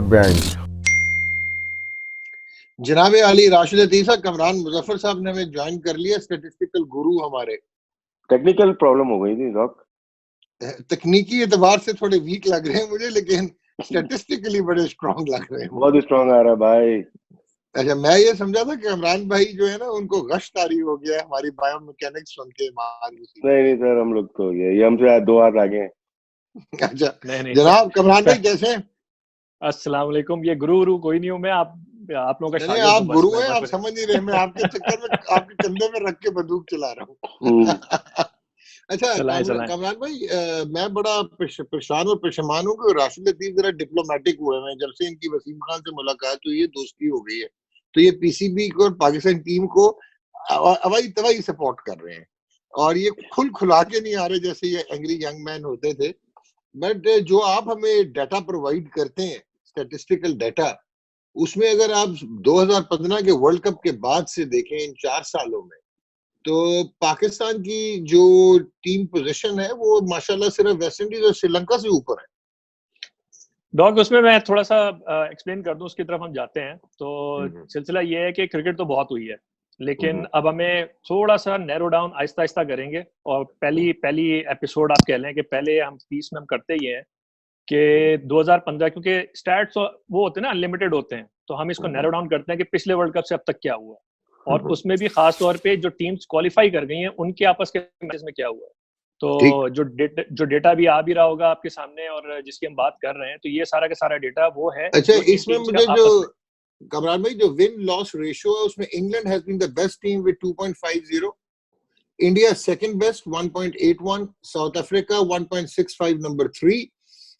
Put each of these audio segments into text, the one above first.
Not banned. जनाब अली राशिद अतीसा कमरान मुजफ्फर साहब ने हमें ज्वाइन कर लिया, स्टैटिस्टिकल गुरु हमारे। टेक्निकल प्रॉब्लम हो गई थी डॉक, तकनीकी एतबार से थोड़े वीक लग रहे हैं मुझे, लेकिन स्टैटिस्टिकली बड़े स्ट्रांग लग रहे हैं। बहुत स्ट्रांग आ रहा है भाई। अच्छा, मैं ये समझा था कि इमरान भाई जो है ना उनको गश तारी हो गया है हमारी बायोमैकेनिक्स सुन के। नहीं सर, हम लोग तो ये हमसे 2 हाथ आगे हैं। अच्छा नहीं जनाब कमरान भाई कैसे हैं? अस्सलाम वालेकुम। ये गुरु कोई नहीं हूँ मैं, आप लोगों का शागिर्द हूँ। आप गुरु हैं, आप समझ नहीं रहे, मैं आपके चक्कर में आपके कंधे में रख के बंदूक चला रहा हूँ। अच्छा कमरान भाई, मैं बड़ा परेशान और परेशान हूँ कि राशिद लतीफ जरा डिप्लोमेटिक हुए हैं। जब से इनकी वसीम खान से मुलाकात हुई है, दोस्ती हो गई है, तो ये पीसीबी को और पाकिस्तान टीम को हवाई तवाई सपोर्ट कर रहे हैं, और ये खुला के नहीं आ रहे जैसे ये एंग्री यंग मैन होते थे। बट जो आप हमें डाटा प्रोवाइड करते हैं, स्टैटिस्टिकल डाटा, उसमें अगर आप 2015 के वर्ल्ड कप के बाद से देखें इन 4 सालों में, तो पाकिस्तान की जो टीम पोजीशन है वो माशाल्लाह सिर्फ वेस्ट इंडीज और श्रीलंका से ऊपर है। डॉग, उसमें मैं थोड़ा सा एक्सप्लेन कर दूं, उसकी तरफ हम जाते हैं। तो सिलसिला ये है कि क्रिकेट तो बहुत हुई है, लेकिन अब हमें थोड़ा सा नैरो डाउन आहिस्ता आहिस्ता करेंगे। और पहली एपिसोड आप कह लें कि पहले हम पीस में हम करते ही हैं कि 2015, क्योंकि स्टैट्स वो होते हैं ना, अनलिमिटेड होते हैं, तो हम इसको नैरो डाउन करते हैं कि पिछले वर्ल्ड कप से अब तक क्या हुआ, और उसमें भी खास तौर पे जो टीम्स क्वालिफाई कर गई हैं उनके आपस के मैचेस में क्या हुआ है। तो जो डेटा भी आ भी रहा होगा आपके सामने और जिसकी हम बात कर रहे हैं, तो ये सारा का सारा डेटा वो है। अच्छा, इसमें मुझे जो कमरान भाई जो विन लॉस रेशियो है, उसमें England has been the best team with 2.50, India second best 1.81, south Africa 1.65 number 3,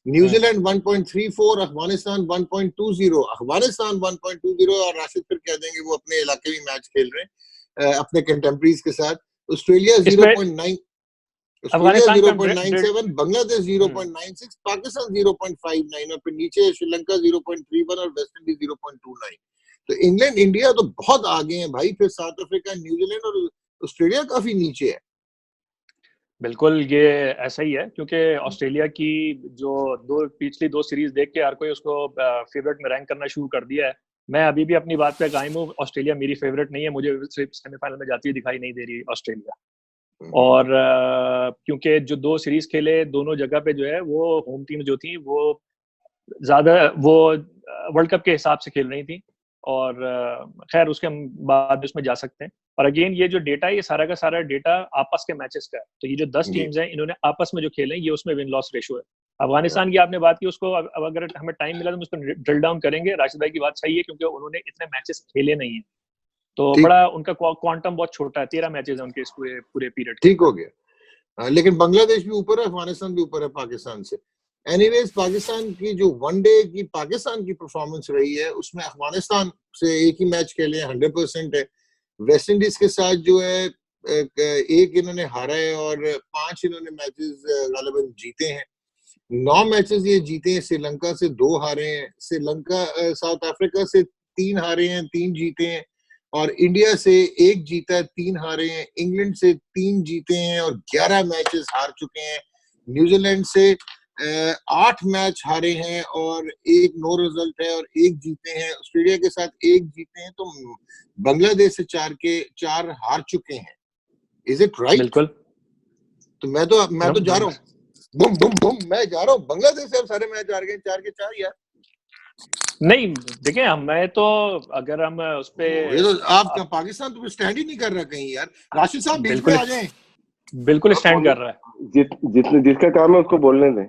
New Zealand 1.34, Afghanistan 1.20, Afghanistan 1.20, और राशिद फिर कह देंगे वो अपने इलाके में मैच खेल रहे हैं अपने कंटेम्परीज के साथ। ऑस्ट्रेलिया 0.9, ऑस्ट्रेलिया 0.97, बांग्लादेश 0.96, पाकिस्तान 0.59, और फिर नीचे श्रीलंका 0.31 और वेस्ट इंडीज 0.29। तो इंग्लैंड इंडिया तो बहुत आगे हैं भाई, फिर साउथ अफ्रीका, न्यूजीलैंड और ऑस्ट्रेलिया काफी नीचे है। बिल्कुल, ये ऐसा ही है, क्योंकि ऑस्ट्रेलिया की जो पिछली दो सीरीज देख के हर कोई उसको फेवरेट में रैंक करना शुरू कर दिया है। मैं अभी भी अपनी बात पे कायम हूँ, ऑस्ट्रेलिया मेरी फेवरेट नहीं है, मुझे सिर्फ सेमीफाइनल में जाती हुई दिखाई नहीं दे रही ऑस्ट्रेलिया। और क्योंकि जो 2 सीरीज खेले, दोनों जगह पे जो है वो होम टीम जो थी वो ज्यादा वो वर्ल्ड कप के हिसाब से खेल रही थी, और खैर उसके हम बाद उसमें जा सकते हैं। और अगेन ये जो डेटा है, ये सारा का सारा डेटा आपस के मैचेस का है। तो ये जो 10 टीम्स हैं, इन्होंने आपस में जो खेले हैं, ये उसमें विन लॉस रेशियो है। अफगानिस्तान की आपने बात की, उसको अब अगर हमें टाइम मिला तो हम उसको ड्रिल डाउन करेंगे। राशिद भाई की बात सही है, क्योंकि उन्होंने इतने मैचेस खेले नहीं है, तो बड़ा उनका क्वांटम बहुत छोटा है, 13 मैचेस है उनके इस पूरे पीरियड। ठीक हो गया, लेकिन बांग्लादेश भी ऊपर है, अफगानिस्तान भी ऊपर है पाकिस्तान से। एनीवेज, पाकिस्तान की जो वनडे की पाकिस्तान की परफॉर्मेंस रही है, उसमें अफगानिस्तान से एक ही मैच खेले 100% है। वेस्ट इंडीज के साथ जो है एक इन्होंने हारा है और 5 इन्होंने मैचेस गालिबन जीते हैं। 9 मैचेस ये जीते हैं, श्रीलंका से 2 हारे हैं, साउथ अफ्रीका से 3 हारे हैं, 3 जीते हैं, और इंडिया से 1 जीता है, 3 हारे हैं, इंग्लैंड से 3 जीते हैं और 11 मैचेस हार चुके हैं, न्यूजीलैंड से 8 मैच हारे हैं और 1 नो रिजल्ट है और 1 जीते हैं, ऑस्ट्रेलिया के साथ 1 जीते हैं, तो बांग्लादेश से 4 हार चुके हैं। Is it right? बिल्कुल। तो मैं तो जा रहा हूँ, बुम बुम बुम, मैं जा रहा हूँ, बांग्लादेश से अब सारे मैच हार गए 4 के 4 यार। नहीं देखिए, मैं तो अगर हम उस पे तो आपका पाकिस्तान तो स्टैंड ही नहीं कर रहा कहीं यार। राशिद साहब बीच में आ जाएं। बिल्कुल स्टैंड कर रहा है, जिसका काम है उसको बोलने दें।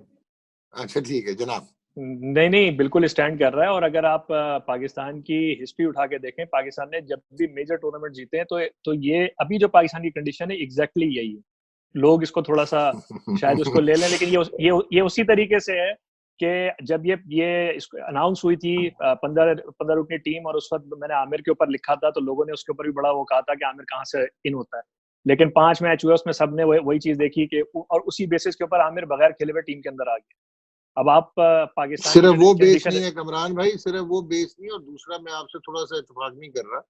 अच्छा ठीक है जनाब। नहीं बिल्कुल स्टैंड कर रहा है। और अगर आप पाकिस्तान की हिस्ट्री उठा के देखें, पाकिस्तान ने जब भी मेजर टूर्नामेंट जीते हैं तो ये अभी जो पाकिस्तान की कंडीशन है एग्जैक्टली यही है। लोग इसको थोड़ा सा शायद उसको ले लें, लेकिन ये उसी तरीके से है कि जब ये अनाउंस हुई थी 15 रुकनी टीम, और उस वक्त मैंने आमिर के ऊपर लिखा था, तो लोगों ने उसके ऊपर भी बड़ा वो कहा था कि आमिर कहाँ से इन होता है। लेकिन 5 मैच हुए, उसमें सबने वही चीज देखी कि, और उसी बेसिस के ऊपर आमिर बगैर खेले हुए टीम के अंदर आ गया। अब आप पाकिस्तान सिर्फ वो बेस नहीं है कमरान भाई, सिर्फ वो बेस नहीं। और दूसरा, मैं आपसे थोड़ा सा इत्तेफाक नहीं कर रहा,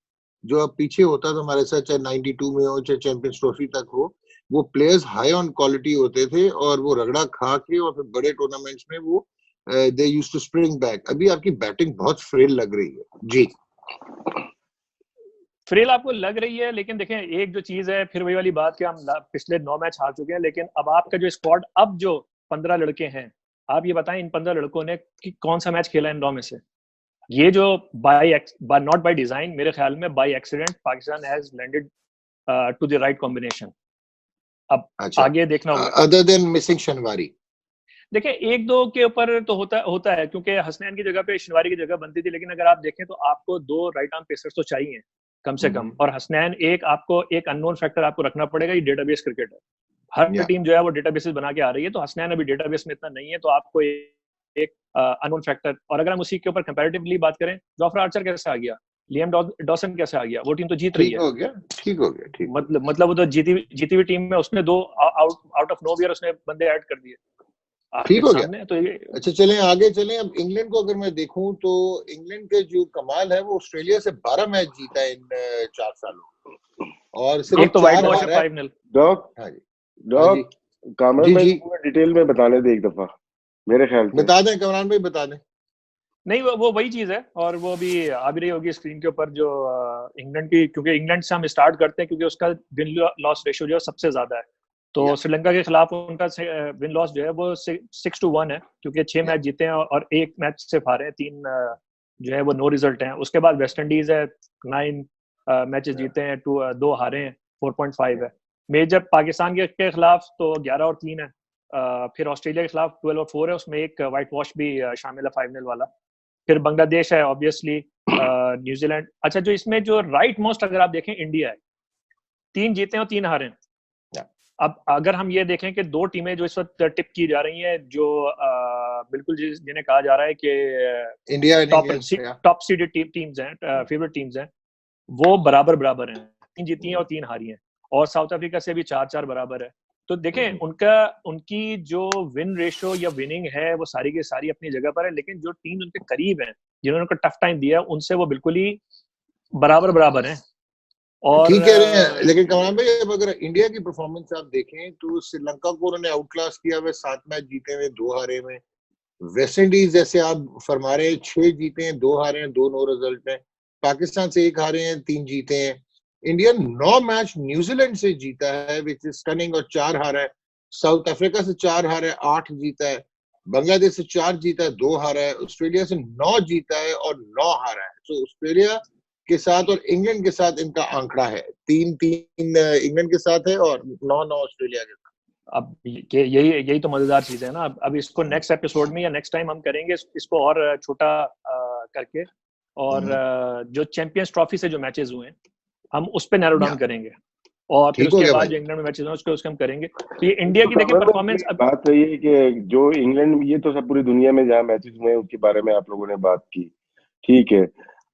जो अब पीछे होता था हमारे साथ, चाहे 92 में हो, चाहे चैंपियंस ट्रॉफी तक हो, वो प्लेयर्स हाई ऑन क्वालिटी होते थे और वो रगड़ा खा के और फिर बड़े टूर्नामेंट्स में वो they used to spring back. अभी आपकी बैटिंग बहुत फ्रेल लग रही है जी। फ्रेल आपको लग रही है, लेकिन देखें एक जो चीज है, फिर वही वाली बात कि हम पिछले 9 मैच हार चुके हैं, लेकिन अब आपका जो स्क्वाड, अब जो 15 लड़के हैं, आप ये बताएं इन 15 लड़कों ने कि कौन सा मैच खेला इन 9 में से। ये जो नॉट बाय डिजाइन, मेरे ख्याल में by accident Pakistan has landed to the right combination. अब अच्छा, आगे देखना होगा। अदर देन मिसिंग शनवारी, देखिए एक दो के ऊपर तो होता है, क्योंकि हसनैन की जगह पे शनवारी की जगह बनती थी, लेकिन अगर आप देखें तो आपको 2 राइट आर्म पेसर्स तो चाहिए कम से कम, और हसनैन आपको एक अननोन फैक्टर आपको रखना पड़ेगा। ये डेटाबेस क्रिकेट है, हर टीम जो है वो डेटाबेसेस बना के आ रही है, तो हसनैन अभी डेटाबेस में इतना नहीं है, तो आपको एक अननोन फैक्टर। और अगर हम उसी के ऊपर कंपैरेटिवली बात करें, जोफ्रा आर्चर कैसे आ गया, लियम डॉसन कैसे आ गया, वो टीम तो जीत रही है। ठीक हो गया। मतलब वो तो जीती हुई टीम में उसने 2 आउट ऑफ नोवेयर उसने बंदे ऐड कर दिए आपके सामने। तो ये अच्छा, चलें आगे चलें। अब इंग्लैंड को अगर मैं देखूं तो इंग्लैंड के जो कमाल है, वो ऑस्ट्रेलिया से 12 मैच जीता है इन 4 सालों, और सिर्फ एक तो वाइट वॉश है 5-0। डॉक कामरान भाई पूरा डिटेल में बताने दे एक दफा, मेरे ख्याल से बता दें, कामरान भाई बता दें। नहीं, वो वही चीज है, और वो भी आ भी रही होगी स्क्रीन के ऊपर, जो इंग्लैंड की, क्योंकि इंग्लैंड से हम स्टार्ट करते हैं क्योंकि उसका विन लॉस रेशियो जो है सबसे ज्यादा है। तो श्रीलंका के खिलाफ उनका विन लॉस जो है वो 6-1 है, क्योंकि 6 मैच जीते हैं और 1 मैच से हारे हैं, 3 जो है वो नो रिजल्ट हैं। उसके बाद वेस्ट इंडीज है, 9 मैचेस जीते हैं, 2 हारे हैं, 4.5 है। मेजर पाकिस्तान के खिलाफ तो 11 और 3 है। फिर ऑस्ट्रेलिया के खिलाफ 12 और 4 है, उसमें एक वाइट वॉश भी शामिल है 5-0 वाला। फिर बांग्लादेश है ऑब्वियसली, न्यूजीलैंड। अच्छा, जो इसमें जो राइट मोस्ट अगर आप देखें, इंडिया है, 3 जीते हैं और 3 हारे हैं। अब अगर हम ये देखें कि 2 टीमें जो इस वक्त टिप की जा रही हैं, जो बिल्कुल जिन्हें कहा जा रहा है कि इंडिया टॉप सीडेड टीम्स हैं, फेवरेट टीम्स हैं, वो बराबर हैं, 3 जीती हैं और 3 हारी हैं, और साउथ अफ्रीका से भी 4-4 बराबर है। तो देखें उनकी जो विन रेशियो या विनिंग है वो सारी की सारी अपनी जगह पर है, लेकिन जो टीम उनके करीब है, जिन्होंने उनको टफ टाइम दिया है, उनसे वो बिल्कुल ही बराबर हैं। और ठीक कह रहे हैं, लेकिन कमरान भाई अब अगर इंडिया की परफॉर्मेंस आप देखें तो श्रीलंका को उन्होंने आउट क्लास किया हुआ, 7 मैच जीते हुए 2 हारे में। वेस्ट इंडीज जैसे आप फरमा रहे हैं, 6 जीते हैं 2 हारे हैं, 2 नो रिजल्ट हैं। पाकिस्तान से 1 हारे हैं, 3 जीते हैं। इंडिया 9 मैच न्यूजीलैंड से जीता है विच इज स्टनिंग, और 4 हारा है। साउथ अफ्रीका से 4 हारा है, 8 जीता है। बांग्लादेश से 4 जीता है, 2 हारा है। ऑस्ट्रेलिया से 9 जीता है और 9 हारा है। तो ऑस्ट्रेलिया के साथ और इंग्लैंड के साथ इनका आंकड़ा है, 3-3 इंग्लैंड के साथ है और 9-9 ऑस्ट्रेलिया के साथ। अब यही तो मजेदार चीज है ना। अब इसको नेक्स्ट एपिसोड में या नेक्स्ट टाइम हम करेंगे इसको और छोटा करके, और जो चैंपियंस ट्रॉफी से जो मैचेस हुए हैं हम उस पे नैरो डाउन करेंगे, और फिर उसके बाद जो इंग्लैंड में मैचेस हैं उसके हम करेंगे। तो ये इंडिया की देखिए परफॉर्मेंस। बात तो ये कि जो इंग्लैंड में, ये तो सब पूरी दुनिया में जहाँ मैचेस हुए उसके बारे में आप लोगों ने बात की, ठीक है।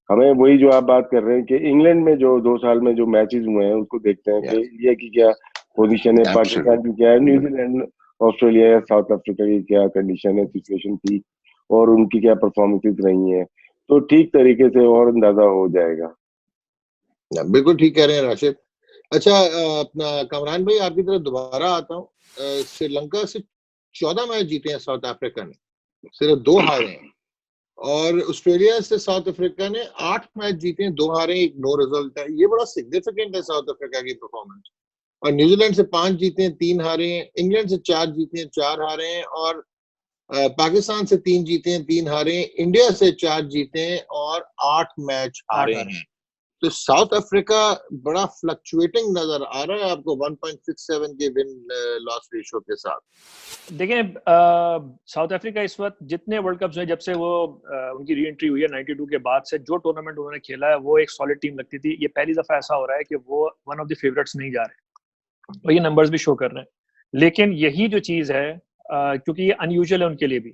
हमें वही जो आप बात कर रहे हैं कि इंग्लैंड में जो 2 साल में जो मैचेस हुए हैं उसको देखते हैं कि इंडिया की क्या पोजीशन है, पाकिस्तान की क्या है, न्यूजीलैंड, ऑस्ट्रेलिया या साउथ अफ्रीका की क्या कंडीशन है, सिचुएशन थी, और उनकी क्या परफॉर्मेंसेस रही हैं, तो ठीक तरीके से और अंदाजा हो जाएगा। बिल्कुल ठीक कह रहे हैं राशिद। अच्छा, अपना कामरान भाई आपकी तरफ दोबारा आता हूँ। श्रीलंका से 14 मैच जीते हैं साउथ अफ्रीका ने, सिर्फ 2 हारे हैं। और ऑस्ट्रेलिया से साउथ अफ्रीका ने 8 मैच जीते हैं, 2 हारे, 1 नो रिजल्ट है। ये बड़ा सिग्निफिकेंट है साउथ अफ्रीका की परफॉर्मेंस। और न्यूजीलैंड से 5 जीते हैं, 3 हारे हैं। इंग्लैंड से 4 जीते हैं, 4 हारे हैं। और पाकिस्तान से 3 जीते हैं, 3 हारे हैं। इंडिया से 4 जीते हैं और 8 मैच हारे हैं। तो साउथ अफ्रीका बड़ा फ्लक्चुएटिंग नजर आ रहा है आपको 1.67 के विन लॉस रेशियो के साथ। देखें साउथ अफ्रीका इस वक्त जितने वर्ल्ड कप्स हैं, जब से वो उनकी री एंट्री हुई है 92 के बाद से, जो टूर्नामेंट उन्होंने खेला है वो एक सॉलिड टीम लगती थी। ये पहली दफा ऐसा हो रहा है कि वो वन ऑफ द फेवरेट्स नहीं जा रहे, और ये नंबर्स भी शो कर रहे हैं। लेकिन यही जो चीज है, क्योंकि ये अनयूजुअल है उनके लिए भी,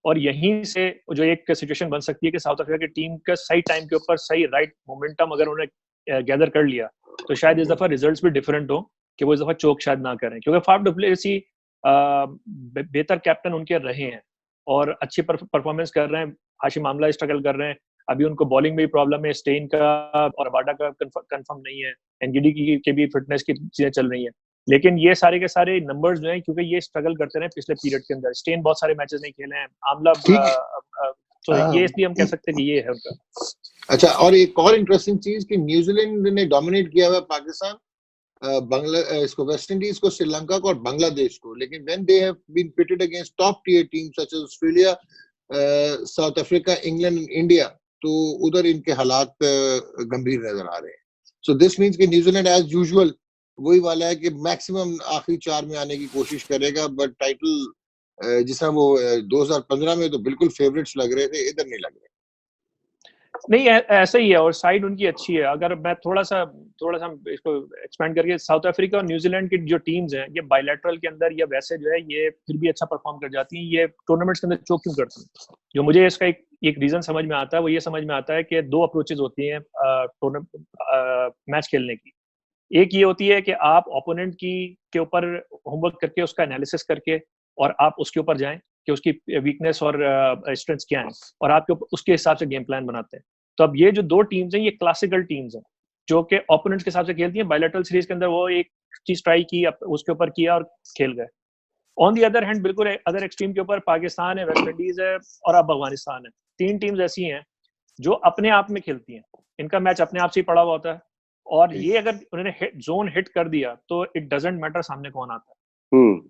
और यहीं से जो एक सिचुएशन बन सकती है कि साउथ अफ्रीका की टीम का सही टाइम के ऊपर सही राइट मोमेंटम अगर उन्होंने गैदर कर लिया, तो शायद इस दफा रिजल्ट्स भी डिफरेंट हो, कि वो इस दफा चोक शायद ना करें, क्योंकि फाफ डु प्लेसी बेहतर कैप्टन उनके रहे हैं और अच्छी परफॉर्मेंस कर रहे हैं। हाशिम आमला स्ट्रगल कर रहे हैं, अभी उनको बॉलिंग में भी प्रॉब्लम है, स्टेन का और बाडा का कंफर्म नहीं है, एनजीडी की भी फिटनेस की चीजें चल रही हैं। लेकिन ये सारे के सारे नंबर्स जो हैं, क्योंकि ये स्ट्रगल करते रहे पिछले पीरियड के अंदर, स्टेन बहुत सारे मैचेस नहीं खेले हैं, आमला तो ये इसलिए हम कह सकते हैं कि ये है उनका। अच्छा, और एक और इंटरेस्टिंग चीज कि न्यूजीलैंड ने डोमिनेट किया हुआ पाकिस्तान, इसको वेस्ट इंडीज को, श्रीलंका को और बांग्लादेश को, लेकिन when they have been pitted against top tier teams such as Australia, south Africa, England and India, तो उधर इनके हालात गंभीर नजर आ रहे हैं। सो दिस मींस कि न्यूजीलैंड एज यूजुअल वही वाला है कि मैक्सिमम आखिरी 4 में आने की कोशिश करेगा, बट टाइटल जिस तरह वो 2015 में तो बिल्कुल फेवरेट्स लग रहे थे, इधर नहीं लग रहे। नहीं, ऐसा ही है, और साइड उनकी अच्छी है। अगर मैं थोड़ा सा इसको एक्सपेंड करके, साउथ अफ्रीका और न्यूजीलैंड की जो टीम्स हैं, ये बायलैटरल के अंदर या वैसे जो है ये फिर भी अच्छा परफॉर्म कर जाती हैं, ये टूर्नामेंट्स के अंदर चोक क्यों करती हैं? जो मुझे इसका एक रीजन समझ में आता है, वो ये समझ में आता है कि 2 अप्रोचेज होती हैं मैच खेलने की। एक ये होती है कि आप ओपोनेंट के ऊपर होमवर्क करके, उसका एनालिसिस करके, और आप उसके ऊपर जाएं कि उसकी वीकनेस और स्ट्रेंथ्स क्या हैं, और आपके उसके हिसाब से गेम प्लान बनाते हैं। तो अब ये जो 2 टीम्स हैं, ये क्लासिकल टीम्स हैं जो कि ओपोनेंट्स के हिसाब से खेलती हैं। बायलैटरल सीरीज के अंदर वो एक चीज ट्राई की, उसके ऊपर किया और खेल गए। ऑन दी अदर हैंड, बिल्कुल अदर एक्सट्रीम के ऊपर पाकिस्तान है, वेस्ट इंडीज है और अब अफगानिस्तान है। 3 टीम्स ऐसी हैं जो अपने आप में खेलती हैं, इनका मैच अपने आप से ही पड़ा हुआ होता है, और ये अगर उन्होंने जोन हिट कर दिया तो इट डजंट मैटर सामने कौन आता है।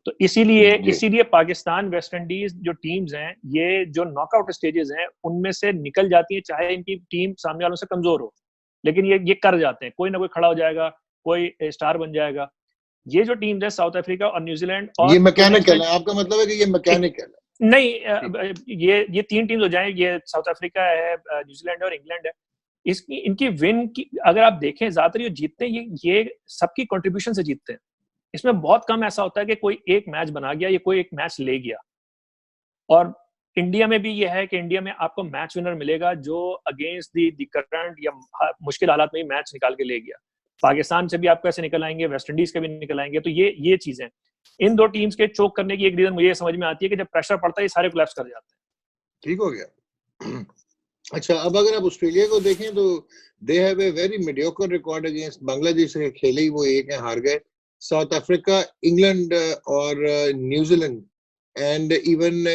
तो इसीलिए पाकिस्तान, वेस्ट इंडीज जो टीम्स हैं, ये जो नॉकआउट स्टेजेस हैं उनमें से निकल जाती हैं, चाहे इनकी टीम सामने वालों से कमजोर हो, लेकिन ये कर जाते हैं। कोई ना कोई खड़ा हो जाएगा, कोई स्टार बन जाएगा। ये जो टीम्स है, साउथ अफ्रीका और न्यूजीलैंड, और ये मैकेनिकल है, आपका मतलब है कि ये मैकेनिकल है? नहीं, ये 3 टीम्स हो जाए, ये साउथ अफ्रीका है, न्यूजीलैंड और इंग्लैंड है। इनकी विन की अगर आप देखें, ज्यादातर ये जीतते हैं, ये सबकी कंट्रीब्यूशन से जीतते हैं। इसमें बहुत कम ऐसा होता है कि कोई एक मैच बना गया या कोई एक मैच ले गया। और इंडिया में भी ये है कि इंडिया में आपको मैच विनर मिलेगा जो अगेंस्ट दी करंट या मुश्किल हालात में मैच निकाल के ले गया। पाकिस्तान से भी आपको ऐसे निकल आएंगे, वेस्ट इंडीज के भी निकल आएंगे। तो ये चीजें, इन 2 टीम्स के चोक करने की एक रीजन मुझे समझ में आती है कि जब प्रेशर पड़ता है ये सारे कोलैप्स कर जाते हैं। ठीक हो गया। अच्छा, अब अगर आप ऑस्ट्रेलिया को देखें तो they have a very mediocre record against Bangladesh के, खेले ही वो 1 है, हार गए। साउथ अफ्रीका, इंग्लैंड और न्यूजीलैंड एंड इवन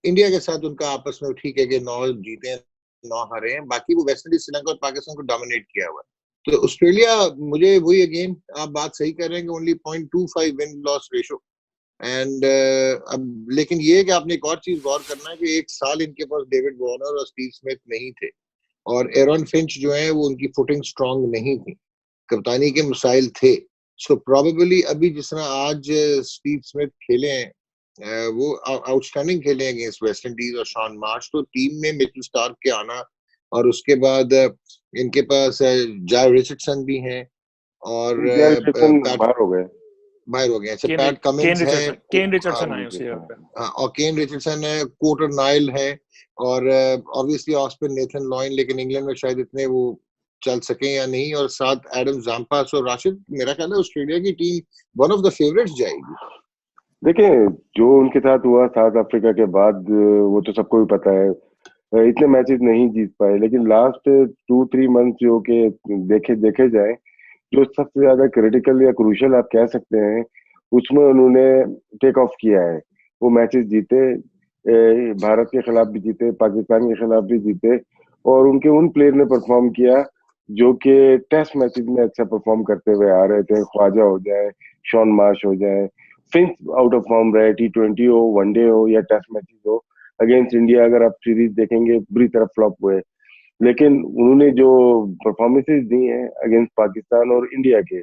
इंडिया के साथ उनका आपस में ठीक है कि 9 जीते हैं, 9 हारे हैं। बाकी वो वेस्ट इंडीज, श्रीलंका और पाकिस्तान को डोमिनेट किया हुआ है। तो ऑस्ट्रेलिया, मुझे वही अगेन आप बात सही कर रहे हैं कि only 0.25 win loss ratio and अब, लेकिन ये है कि आपने एक और चीज गौर करना है कि 1 साल इनके पास डेविड वार्नर और स्टीव स्मिथ नहीं थे, और एरन फिंच जो है वो उनकी फुटिंग स्ट्रांग नहीं थी, कप्तानी के मसाइल थे। सो प्रोबेबली अभी जिस तरह आज स्टीव स्मिथ खेले हैं, वो आउटस्टैंडिंग खेले हैं अगेंस्ट वेस्ट इंडीज और शॉन मार्श, तो टीम में मिचेल स्टार्क के आना, और उसके बाद इनके पास जाय रिचर्डसन भी हैं, और बाहर हो गए। अच्छा, पैट कमिंस है, केन रिचर्डसन आए उसके यहाँ पे, और केन रिचर्डसन है, कोटर नाइल है, और ऑब्वियसली ऑस्पिन नेथन लॉयन, लेकिन इंग्लैंड में शायद इतने वो चल सके या नहीं, और साथ एडम जाम्पास और राशिद। मेरा ख्याल है ऑस्ट्रेलिया की team one of the favourites जाएगी। देखिए, जो उनके साथ हुआ साउथ अफ्रीका के बाद, वो तो सबको भी पता है, इतने मैचेस नहीं जीत पाए, लेकिन लास्ट 2-3 मंथ जो के देखे जाए, जो सबसे ज्यादा क्रिटिकल या क्रूशियल आप कह सकते हैं, उसमें उन्होंने टेक ऑफ किया है। वो मैचेस जीते, भारत के खिलाफ भी जीते, पाकिस्तान के खिलाफ भी जीते, और उनके उन प्लेयर ने परफॉर्म किया जो कि टेस्ट मैचेस में अच्छा परफॉर्म करते हुए आ रहे थे। ख्वाजा हो जाए, शॉन मार्श हो जाए, फिंच आउट ऑफ फॉर्म रहे, T20 हो, वनडे हो या टेस्ट मैचेस हो। अगेंस्ट इंडिया अगर आप सीरीज देखेंगे, बुरी तरह फ्लॉप हुए, लेकिन उन्होंने जो परफॉर्मेंसेस दी हैं अगेंस्ट पाकिस्तान और इंडिया के,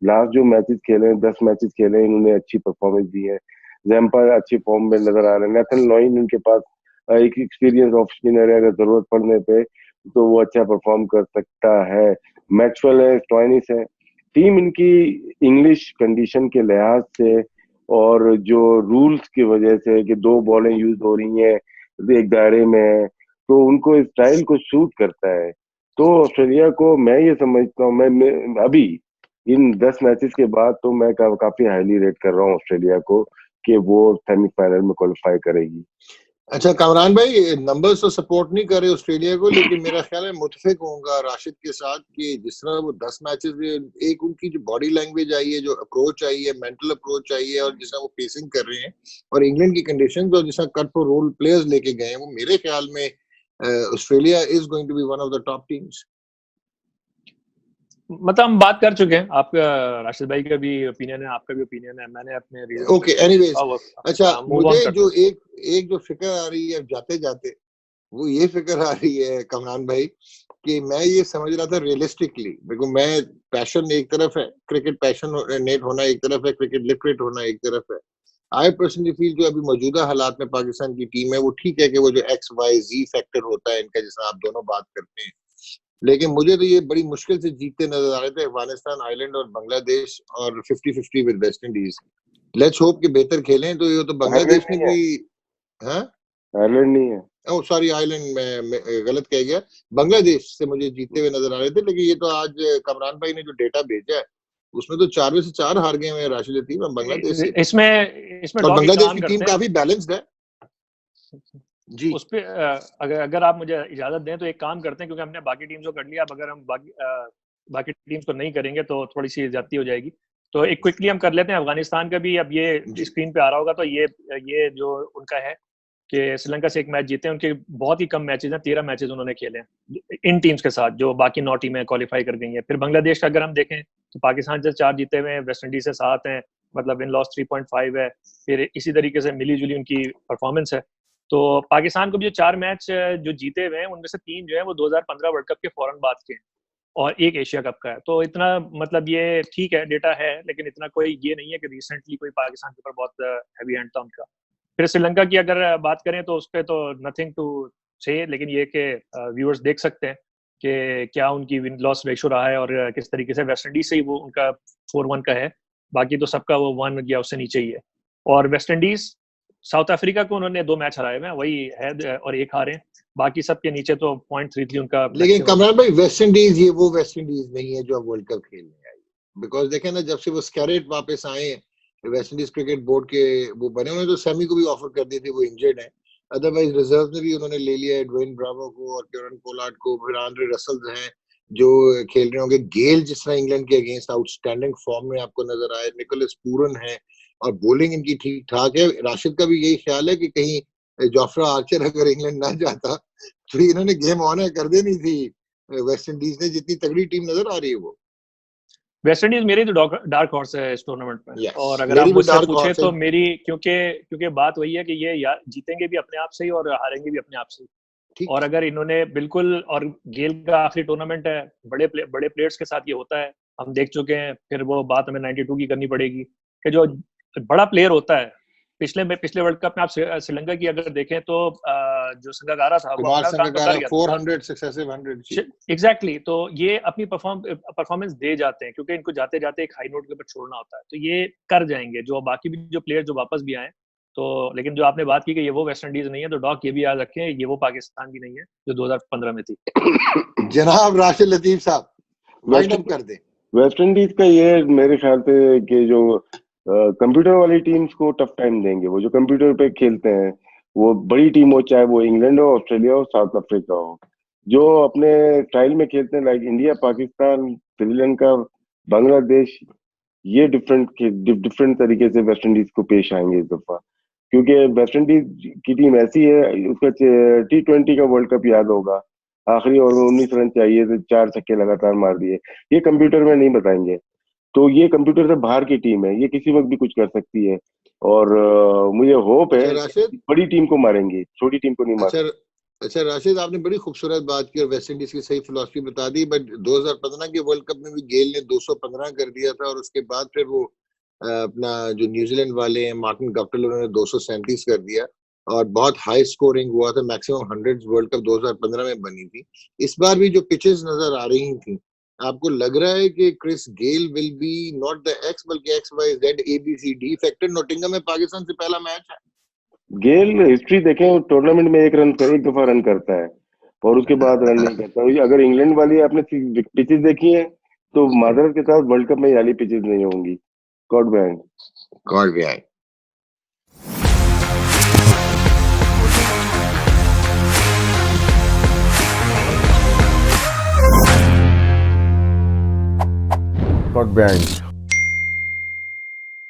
लास्ट जो मैचेस खेले हैं, 10 मैचेस खेले हैं, इन्होंने अच्छी परफॉर्मेंस दी है। जैम्पा अच्छी फॉर्म में नजर आ रहे हैं। नेथन लॉयन इनके पास एक एक्सपीरियंस ऑफ स्पिनर है, अगर जरूरत पड़ने पे तो वो अच्छा परफॉर्म कर सकता है। मैक्सवेल है, स्टॉइनिस है। टीम इनकी इंग्लिश कंडीशन के लिहाज से और जो रूल्स की वजह से कि 2 बॉलें यूज हो रही हैं एक दायरे में, तो उनको स्टाइल को सूट करता है। तो ऑस्ट्रेलिया को मैं ये समझता हूँ, मैं अभी इन 10 मैचेस के बाद तो मैं काफी हाईली रेट कर रहा हूँ ऑस्ट्रेलिया को कि वो सेमीफाइनल में क्वालिफाई करेगी। अच्छा कामरान भाई, नंबर्स तो सपोर्ट नहीं कर रहे ऑस्ट्रेलिया को, लेकिन मेरा ख्याल है मुतफिक होऊंगा राशिद के साथ कि जिस तरह वो 10 मैचेस में, एक उनकी जो बॉडी लैंग्वेज आई है, जो अप्रोच आई है, मेंटल अप्रोच आई है, और जिस तरह वो पेसिंग कर रहे हैं और इंग्लैंड की कंडीशंस और जिस तरह कट फॉर रोल प्लेयर्स लेके गए हैं, वो मेरे ख्याल में Australia is going to be one of the top teams. मतलब हम बात कर चुके हैं, आपका राशिद भाई का भी ओपिनियन है, आपका भी ओपिनियन है, मैंने अपने रीजन ओके एनीवेज, अच्छा मुझे जो करते एक जो फिक्र आ रही है जाते जाते, वो ये फिक्र आ रही है कमरान भाई कि मैं ये समझ रहा था रियलिस्टिकली, बिकॉज मैं पैशन एक तरफ है, क्रिकेट पैशनेट होना एक तरफ है, क्रिकेट लिटरेट होना एक तरफ है। आई पर्सनली फील जो अभी मौजूदा हालात में पाकिस्तान की टीम है, वो ठीक है कि वो जो XYZ फैक्टर होता है इनका, जिसमें आप दोनों बात करते हैं, लेकिन मुझे तो ये बड़ी मुश्किल से जीतते नजर आ रहे थे अफगानिस्तान, आइलैंड और बांग्लादेश, और 50-50 with West Indies. Let's hope कि बेहतर खेलें। तो ये तो बांग्लादेश ने भी, हाँ आयरलैंड नहीं है, ओह सॉरी आइलैंड, मैं गलत कह गया, बांग्लादेश से मुझे जीतते हुए नजर आ रहे थे। लेकिन ये तो आज कमरान भाई ने जो डेटा भेजा है उसमें तो 4 में से 4 हार गए हैं राशिद लतीफ बांग्लादेश से। इसमें और बांग्लादेश की टीम काफी बैलेंस्ड है जी। उस पे अगर आप मुझे इजाजत दें तो एक काम करते हैं, क्योंकि हमने बाकी टीम्स को कर लिया, अब अगर हम बाकी टीम्स को नहीं करेंगे तो थोड़ी सी ज्यादती हो जाएगी। तो एक क्विकली हम कर लेते हैं अफगानिस्तान का भी। अब ये स्क्रीन पे आ रहा होगा, तो ये जो उनका है कि श्रीलंका से एक मैच जीते हैं, उनके बहुत ही कम मैचेस हैं, 13 मैचेस उन्होंने खेले हैं इन टीम्स के साथ, जो बाकी 9 टीमें क्वालिफाई कर गई हैं। फिर बांग्लादेश का अगर हम देखें तो पाकिस्तान से 4 जीते हुए हैं, वेस्ट इंडीज से 7 हैं, मतलब इन लॉस 3.5 है। फिर इसी तरीके से मिली जुली उनकी परफॉर्मेंस है। तो पाकिस्तान को भी जो 4 मैच जो जीते हुए हैं, उनमें से 3 जो है वो 2015 वर्ल्ड कप के फौरन बाद के हैं, और एक एशिया कप का है। तो इतना मतलब ये ठीक है, डेटा है, लेकिन इतना कोई ये नहीं है कि रिसेंटली कोई पाकिस्तान के ऊपर बहुत हैवी हैंड था उनका। फिर श्रीलंका की अगर बात करें तो उस पर तो नथिंग टू से, लेकिन ये कि व्यूअर्स देख सकते हैं कि क्या उनकी विन लॉस रेशो रहा है और किस तरीके से वेस्ट इंडीज से ही वो उनका 4-1 का है, बाकी तो सबका वो 1 या उससे नीचे ही है। और वेस्ट इंडीज साउथ अफ्रीका को उन्होंने 2 मैच हराए हुए हैं, वही है, और 1 हारे, बाकी सबके नीचे तो 0.33 उनका। लेकिन कमरान भाई वेस्ट इंडीज ये वो वेस्ट इंडीज नहीं है जो अब वर्ल्ड कप खेलने आई, बिकॉज देखें ना, जब से वो स्कैरेट वापस आए वेस्ट इंडीज क्रिकेट बोर्ड के वो बने, उन्होंने तो सेमी को भी ऑफर कर दी थी, वो इंजर्ड है, अदरवाइज रिजर्व में भी उन्होंने ले लिया है ड्वेन ब्रावो को और केरन पोलार्ड को, फिर आंद्रे रसल्स हैं जो खेल रहे होंगे, गेल जिस तरह इंग्लैंड के अगेंस्ट आउटस्टैंडिंग फॉर्म में आपको नजर आए, निकोलस पूरन है, और बॉलिंग इनकी ठीक ठाक है। राशिद का भी यही ख्याल है कि कहीं जोफ्रा आर्चर अगर इंग्लैंड ना जाता तो इन्होंने गेम ऑन कर देनी थी वेस्ट इंडीज ने, जितनी तगड़ी टीम नजर आ रही है वो। वेस्ट इंडीज मेरी तो डार्क हॉर्स है इस टूर्नामेंट में। yes, और अगर आप मुझसे पूछे तो मेरी, क्योंकि बात वही है कि ये जीतेंगे भी अपने आप से ही और हारेंगे भी अपने आप से ही। और अगर इन्होंने बिल्कुल, और गेल का आखिरी टूर्नामेंट है, बड़े प्लेयर्स के साथ ये होता है, हम देख चुके हैं, फिर वो बात हमें 92 की करनी पड़ेगी कि जो बड़ा प्लेयर होता है, पिछले वर्ल्ड कप में आप श्रीलंका की अगर देखें तो जो संगाकारा था, कुमार संगाकारा 400 सक्सेसिव 100 एग्जैक्टली। तो ये अपनी परफॉर्मेंस दे जाते हैं, क्योंकि इनको जाते जाते एक हाई नोट के ऊपर छोड़ना होता है, तो ये कर जाएंगे जो बाकी भी जो प्लेयर जो वापस भी आए। तो लेकिन जो आपने बात की कि ये वो वेस्ट इंडीज नहीं है, तो डॉक ये भी याद रखें, ये वो पाकिस्तान भी नहीं है जो 2015 में थी। जनाब राशिद लतीफ साहब वाइंड अप कर दे। वेस्ट इंडीज का ये मेरे ख्याल से कि जो कंप्यूटर वाली टीम्स को टफ टाइम देंगे, वो जो कंप्यूटर पे खेलते हैं, वो बड़ी टीम हो, चाहे वो इंग्लैंड हो, ऑस्ट्रेलिया हो, साउथ अफ्रीका हो, जो अपने स्टाइल में खेलते हैं, लाइक इंडिया, पाकिस्तान, श्रीलंका, बांग्लादेश, ये डिफरेंट तरीके से वेस्ट इंडीज को पेश आएंगे इस दफा, क्योंकि वेस्ट इंडीज की टीम ऐसी है, उसका T20 का वर्ल्ड कप याद होगा, आखिरी ओवर में 19 रन चाहिए थे, 4 छक्के लगातार मार दिए। ये कंप्यूटर में नहीं बताएंगे, तो ये कंप्यूटर से बाहर की टीम है, ये किसी वक्त भी कुछ कर सकती है, और मुझे होप है बड़ी टीम को मारेंगे, छोटी टीम को नहीं मारेंगे। अच्छा राशिद, आपने बड़ी खूबसूरत बात की और वेस्ट इंडीज की सही फिलॉसफी बता दी, बट 2015 के वर्ल्ड कप में भी गेल ने 215 कर दिया था, और उसके बाद फिर वो अपना जो न्यूजीलैंड वाले हैं मार्टिन गप्टिल, उन्होंने 237 कर दिया, और बहुत हाई स्कोरिंग हुआ था, मैक्सिमम 100 वर्ल्ड कप 2015 में बनी थी। इस बार भी जो पिचेस नजर आ रही थी, आपको लग रहा है कि Chris Gayle will be not the X बल्कि XYZ ABCD फैक्टर? नोटिंगम में पाकिस्तान से पहला मैच है। गेल हिस्ट्री देखें, टूर्नामेंट में एक दफा रन करता है और उसके बाद रन नहीं करता। अगर इंग्लैंड वाली आपने पिचेस देखी है तो मादरत के साथ वर्ल्ड कप में ये वाली पिचेस नहीं होंगी। गॉड बेहाइंड। Scott Barnes.